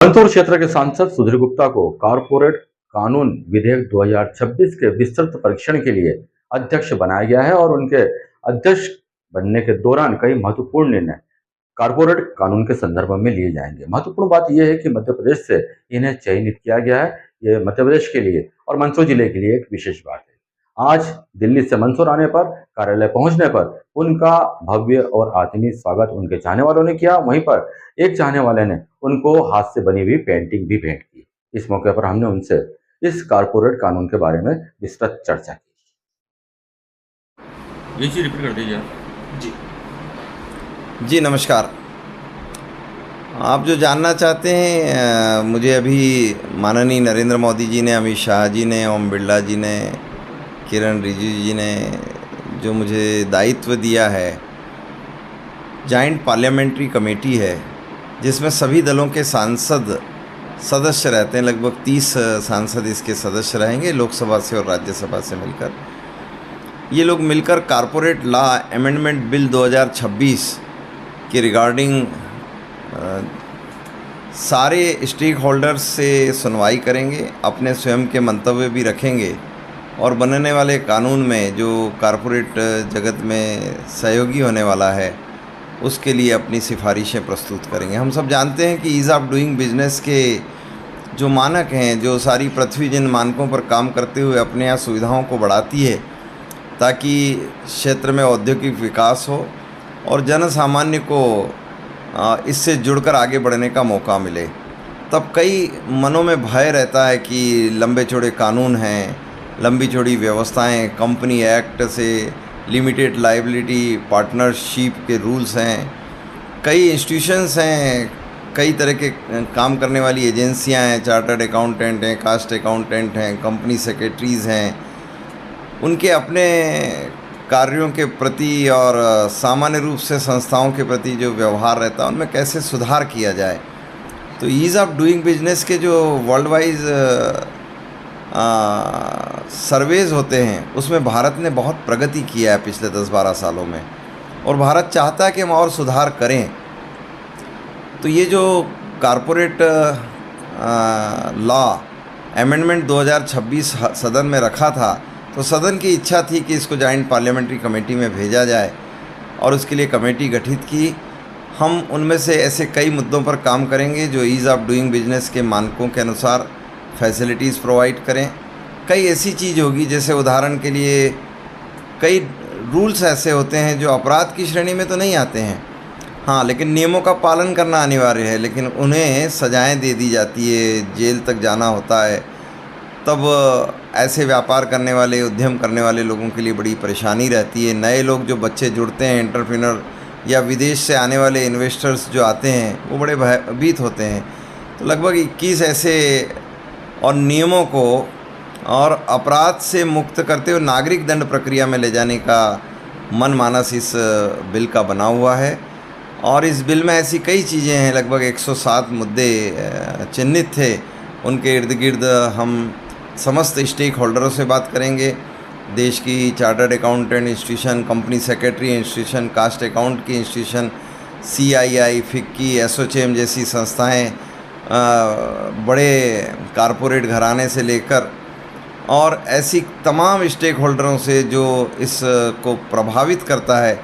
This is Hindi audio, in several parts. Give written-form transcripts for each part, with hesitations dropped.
मंदसौर क्षेत्र के सांसद सुधीर गुप्ता को कॉरपोरेट कानून विधेयक 2026 के विस्तृत परीक्षण के लिए अध्यक्ष बनाया गया है और उनके अध्यक्ष बनने के दौरान कई महत्वपूर्ण निर्णय कॉरपोरेट कानून के संदर्भ में लिए जाएंगे। महत्वपूर्ण बात यह है कि मध्य प्रदेश से इन्हें चयनित किया गया है। ये मध्य प्रदेश के लिए और मंदसौर जिले के लिए एक विशेष बात है। आज दिल्ली से मंदसौर आने पर, कार्यालय पहुंचने पर उनका भव्य और आत्मीय स्वागत उनके चाहने वालों ने किया। वहीं पर एक चाहने वाले ने उनको हाथ से बनी हुई पेंटिंग भी भेंट की। इस मौके पर हमने उनसे इस कॉरपोरेट कानून के बारे में विस्तृत चर्चा की। ये चीज रिपीट कर दीजिए जी जी नमस्कार। आप जो जानना चाहते हैं, मुझे अभी माननीय नरेंद्र मोदी जी ने, अमित शाह जी ने, ओम बिरला जी ने, किरण रिजिजू जी ने जो मुझे दायित्व दिया है, जॉइंट पार्लियामेंट्री कमेटी है जिसमें सभी दलों के सांसद सदस्य रहते हैं। लगभग 30 सांसद इसके सदस्य रहेंगे, लोकसभा से और राज्यसभा से मिलकर। ये लोग मिलकर कॉरपोरेट लॉ अमेंडमेंट बिल 2026 के रिगार्डिंग सारे स्टेक होल्डर्स से सुनवाई करेंगे, अपने स्वयं के मंतव्य भी रखेंगे और बनने वाले कानून में जो कॉरपोरेट जगत में सहयोगी होने वाला है उसके लिए अपनी सिफारिशें प्रस्तुत करेंगे। हम सब जानते हैं कि ईज़ ऑफ डूइंग बिजनेस के जो मानक हैं, जो सारी पृथ्वी जिन मानकों पर काम करते हुए अपने यहाँ सुविधाओं को बढ़ाती है ताकि क्षेत्र में औद्योगिक विकास हो और जन सामान्य को इससे जुड़कर आगे बढ़ने का मौका मिले। तब कई मनों में भय रहता है कि लंबे चौड़े कानून हैं, लंबी चौड़ी व्यवस्थाएं, कंपनी एक्ट से लिमिटेड लायबिलिटी पार्टनरशिप के रूल्स हैं, कई इंस्टीट्यूशंस हैं, कई तरह के काम करने वाली एजेंसियां हैं, चार्टर्ड अकाउंटेंट हैं, कास्ट अकाउंटेंट हैं, कंपनी सेक्रेटरीज़ हैं, उनके अपने कार्यों के प्रति और सामान्य रूप से संस्थाओं के प्रति जो व्यवहार रहता है उनमें कैसे सुधार किया जाए। तो ईज़ ऑफ डूइंग बिजनेस के जो वर्ल्ड वाइज सर्वेज़ होते हैं उसमें भारत ने बहुत प्रगति किया है पिछले 10-12 सालों में और भारत चाहता है कि हम और सुधार करें। तो ये जो कॉरपोरेट लॉ अमेंडमेंट 2026 सदन में रखा था, तो सदन की इच्छा थी कि इसको जॉइंट पार्लियामेंट्री कमेटी में भेजा जाए और उसके लिए कमेटी गठित की। हम उनमें से ऐसे कई मुद्दों पर काम करेंगे जो ईज़ ऑफ डूइंग बिजनेस के मानकों के अनुसार फैसिलिटीज़ प्रोवाइड करें। कई ऐसी चीज़ होगी, जैसे उदाहरण के लिए कई रूल्स ऐसे होते हैं जो अपराध की श्रेणी में तो नहीं आते हैं, हाँ, लेकिन नियमों का पालन करना अनिवार्य है, लेकिन उन्हें सजाएं दे दी जाती है, जेल तक जाना होता है। तब ऐसे व्यापार करने वाले, उद्यम करने वाले लोगों के लिए बड़ी परेशानी रहती है। नए लोग जो बच्चे जुड़ते हैं, एंटरप्रेन्योर या विदेश से आने वाले इन्वेस्टर्स जो आते हैं, वो बड़े भयभीत होते हैं। तो लगभग 21 ऐसे और नियमों को और अपराध से मुक्त करते हुए नागरिक दंड प्रक्रिया में ले जाने का मनमानस इस बिल का बना हुआ है। और इस बिल में ऐसी कई चीज़ें हैं, लगभग 107 मुद्दे चिन्हित थे। उनके इर्द गिर्द हम समस्त स्टेक होल्डरों से बात करेंगे। देश की chartered accountant institution, company secretary institution, cost account की इंस्टीट्यूशन, CII, फिक्की, एसोचैम जैसी संस्थाएं, बड़े कॉरपोरेट घराने से लेकर और ऐसी तमाम स्टेक होल्डरों से जो इसको प्रभावित करता है,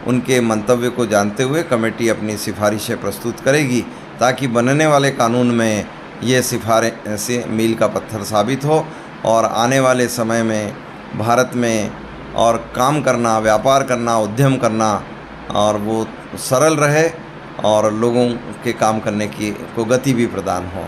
उनके मंतव्य को जानते हुए कमेटी अपनी सिफारिशें प्रस्तुत करेगी ताकि बनने वाले कानून में ये सिफारिशें मील का पत्थर साबित हो और आने वाले समय में भारत में और काम करना, व्यापार करना, उद्यम करना और वो सरल रहे और लोगों के काम करने की को गति भी प्रदान हो।